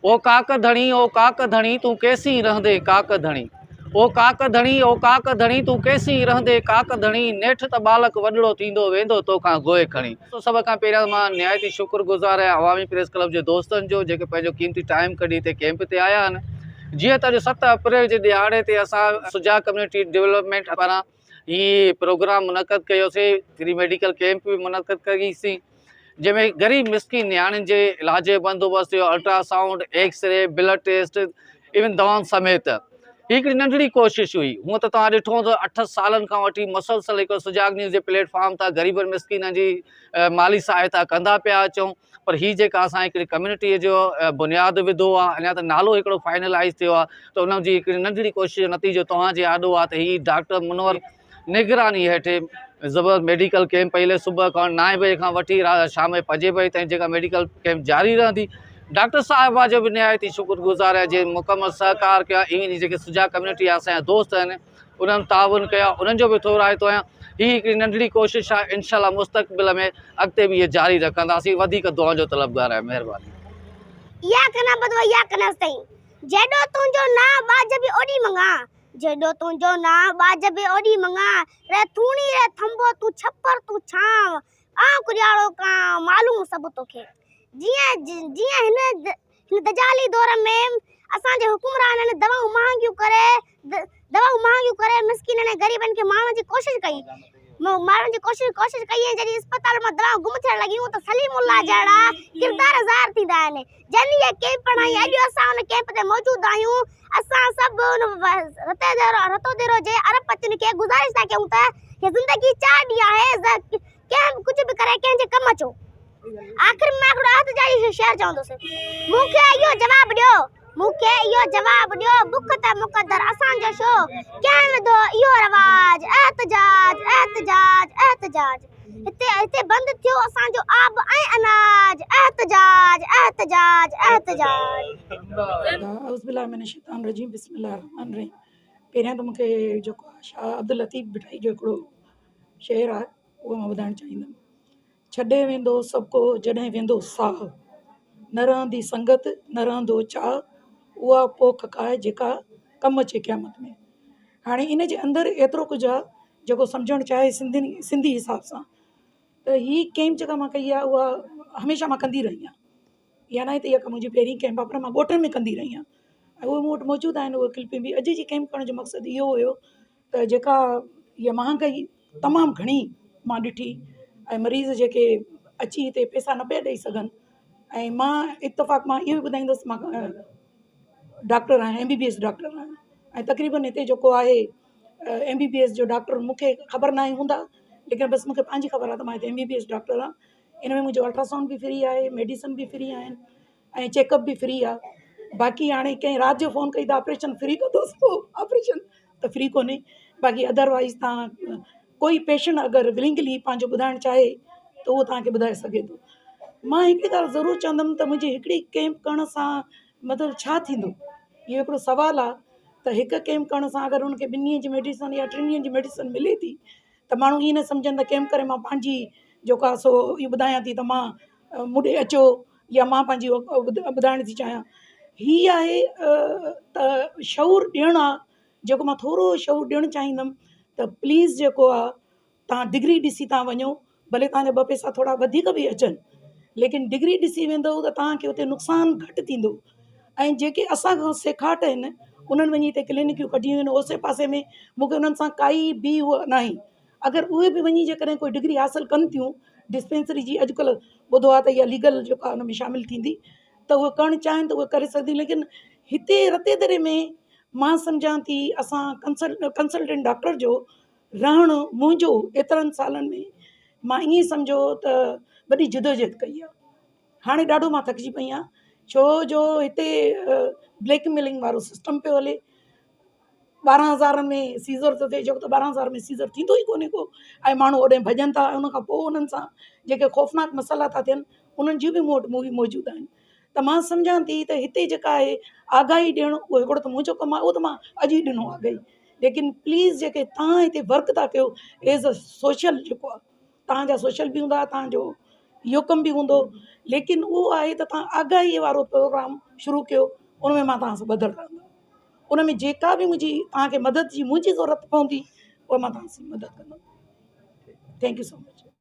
ओ काक धणी तू कैसी रहंदे काक धणी। ओ काक धणी तू कैसी रहंदे काक धणी। नेठ त बालक वॾड़ो थींदो वेंदो तोखां गोए खणी। तो सभ खां पहिरियों मां निहायती शुक्रगुज़ार आहियां अवामी प्रेस क्लब जे दोस्तनि जो जेके पंहिंजो कीमती टाइम कढी हिते कैंप ते आया आहिनि। जीअं त अॼु 7 अप्रैल जे ॾियारे ते असां सुजाॻ कम्युनिटी डेवलपमेंट पारां ही प्रोग्राम मुनक़द कयोसीं। फ्री मेडिकल कैंप भी मुनक़द कईसीं जंहिंमें ग़रीब मिसकिन नियाणियुनि जे इलाज जो बंदोबस्तु थियो, ultrasound, x-ray, blood test, even दवाउनि समेत। हिकिड़ी नंढड़ी कोशिशि हुई। हूअं त तव्हां ॾिठो हूंदो 8 सालनि खां वठी मसलसल हिकिड़ो सुजाॻ न्यूज़ जे प्लेटफॉर्म तां ग़रीबनि मिसकिननि जी माली सहायता कंदा पिया अचूं, पर हीअ जेका असां हिकिड़ी कम्युनिटीअ जो बुनियादु विधो आहे, अञा त नालो हिकिड़ो फाइनलाइज़ थियो आहे, त उन जी हिकिड़ी नंढड़ी कोशिशि जो नतीजो तव्हांजे आॾो आहे त हीअ डॉक्टर मुनवर निगरानी हेठि ज़बरदस्त मेडिकल कैंप पहले सुबह का 9 बजे खां वठी शाम 5 बजे ताईं जेका मेडिकल कैंप जारी रहंदी। डॉक्टर साहिबा जो भी निहायती शुक्रगुज़ार है जे मुकम्मल सहकार कया। इवन जेके सुजाॻ कम्युनिटी आहे असांजा दोस्त आहिनि उन्हनि ताउन कया, उन्हनि जो बि थोराइतो आहियां। हीअ हिकिड़ी नंढड़ी कोशिशि आहे, इंशाअल्लाह मुस्तक़बिल में अॻिते बि इहे जारी रखंदासीं। वधीक दुआ जो तलबगार आहे। महिरबानी। या कना बदवा या कना सही जेडो तुंजो ना बाज भी ओडी मंगा। जेडो तुंजो ना बाज भी ओडी मंगा। रे थूणी रे थंबो तू छप्पर तू छाव आ कुड़ियाड़ो का मालूम सब तोखे। जिया जिया हिन दजाली दौर में असा जे हुकुमरान ने दवाऊं महंगियूं करे मिस्किन ने गरीबन के मारन जी कोशिश कई। मारन जी कोशिश कई है। जडी अस्पताल में दवा गुम थियण लगियूं तो सलीमुल्लाह जड़ा किरदार ज़ाहिर थींदा आहिनि। जनी ये कैंप पढ़ाई अॼु असां उन कैंप ते मौजूद आहियूं। असां सब रतो देरो जे अरबपतिन के गुजारिश था कयूं त ये जिंदगी 4 ॾींहं आहे, कंहिं कुछ भी करे कंहिंजे कम अचो। आखिर में हिकिड़ो हथ जाई शेर चवंदुसि, मूंखे इहो जवाब ॾियो, मूंखे इहो जवाब ॾियो, बुख त मुक़दर असांजो छो कंहिं विधो इहो रवाज। एहतजाज एहतजाज एहतजाज हिते बंदि थियो असांजो आब ऐं अनाज। एहतजाज एहतजाज एहतजाज। औज़ुबिल्लाहि मिनश शैतानिर रजीम बिस्मिल्लाहिर रहमानिर रहीम। पहिरियां त मूंखे जेको शाह अब्दुल लतीफ़ भिटाई जो हिकिड़ो शेर आहे उहो मां ॿुधाइणु चाहींदमि। छॾे वेंदो सभु को जॾहिं वेंदो साह, न रहंदी संगत न रहंदो चाह, उहा पोख खाए जेका कमु अचे क़यामत में। हाणे इन जे अंदरि एतिरो कुझु आहे जेको सम्झणु चाहे सिंधी हिसाब सां त हीअ कैंप जेका मां कई आहे उहा हमेशह मां कंदी रही आहियां। या न त इहा मुंहिंजी पहिरीं कैंप आहे, पर मां ॻोठनि में कंदी रही आहियां ऐं उहे मूं वटि मौजूदु आहिनि। उहे क्लिपियूं बि। अॼु जी कैंप करण जो मक़सदु इहो हुयो त जेका इहा महांगाई तमामु घणी मां ॾिठी ऐं मरीज़ जेके अची हिते पैसा न पिया ॾेई सघनि, ऐं मां इतफ़ाक़ मां इहो बि ॿुधाईंदसि मां डॉक्टर आहियां, MBBS डॉक्टर आहियां ऐं तक़रीबन हिते जेको आहे MBBS जो डॉक्टर मूंखे ख़बर न आहे हूंदा, लेकिन बसि मूंखे पंहिंजी ख़बर आहे त मां हिते MBBS डॉक्टर आहियां। इन में मुंहिंजो अल्ट्रासाउंड बि फ्री आहे, मेडिसिन बि फ्री आहिनि ऐं चेकअप बि फ्री आहे। बाक़ी हाणे कंहिं राति जो फ़ोन कई त ऑपरेशन फ्री कंदोसि, पोइ ऑपरेशन त फ्री कोन्हे। बाक़ी अदरवाइज़ तव्हां कोई पेशेंट अगरि विलिंगली पंहिंजो ॿुधाइणु चाहे त उहो तव्हांखे ॿुधाए सघे थो। मां हिकिड़ी ॻाल्हि ज़रूरु चवंदमि त मुंहिंजी हिकिड़ी कैंप करण सां मतिलबु छा थींदो, इहो हिकिड़ो सुवालु आहे त हिकु कैंप करण सां अगरि उनखे 2 ॾींहं जी मेडिसिन या 3 ॾींहंनि जी मेडिसिन मिले थी त माण्हू ईअं न सम्झनि त कैंप करे मां पंहिंजी जेको आहे सो इहो ॿुधायां थी त मां मूं ॾे अचो या मां पंहिंजी ॿुधाइण थी चाहियां। हीअ आहे त शऊर ॾियणु आहे जेको मां थोरो शऊर ॾियणु चाहींदमि त प्लीज़ जेको आहे तव्हां डिग्री ॾिसी तव्हां वञो, भले तव्हांजा 2 पैसा थोरा वधीक बि अचनि, लेकिन डिग्री ॾिसी वेंदव त तव्हांखे उते नुक़सानु घटि थींदो। ऐं जेके असांखां सेखाट आहिनि उन्हनि वञी हिते क्लिनिकियूं कढियूं आहिनि ओसे पासे में, मूंखे उन्हनि सां काई बि उहा न आहे। अगरि उहे बि वञी जेकॾहिं कोई डिग्री हासिलु कनि थियूं डिस्पेंसरी जी, अॼुकल्ह ॿुधो आहे त इहा लीगल जेका हुन में शामिलु थींदी, त उहे करणु चाहिनि त उहे करे सघंदी। लेकिन हिते रते दरे में मां सम्झां थी असां कंसल्टेंट डॉक्टर जो रहणु मुंहिंजो एतिरनि सालनि में मां ईअं सम्झो त वॾी जदोजहद कई आहे। हाणे ॾाढो मां थकिजी पई आहियां छो जो हिते ब्लैकमेलिंग वारो सिस्टम पियो हले। 12,000 में सीज़र थो थिए, जेको त 12,000 में सीज़र थींदो ई कोन्हे को, ऐं माण्हू ओॾे भॼनि था। उनखां पोइ उन्हनि सां जेके ख़ौफ़नाक मसइला था थियनि उन्हनि जूं बि मूं वटि मूवी मौजूदु आहिनि। त मां सम्झां थी त हिते जेका आहे आगाही ॾियणु उहो हिकिड़ो त मुंहिंजो कमु आहे, उहो त मां अॼु ई ॾिनो आगाही। लेकिन प्लीज़ जेके तव्हां हिते वर्क था कयो एज़ अ सोशल, जेको आहे तव्हांजा सोशल बि हूंदा, तव्हांजो इहो कमु बि हूंदो, लेकिन उहो आहे त तव्हां आगाही वारो प्रोग्राम शुरू कयो, उन में मां तव्हां सां ॿधल रहंदमि। उन में जेका बि मुंहिंजी तव्हांखे मदद जी मुंहिंजी ज़रूरत पवंदी उहा मां तव्हां सां मदद कंदमि। Thank you so much.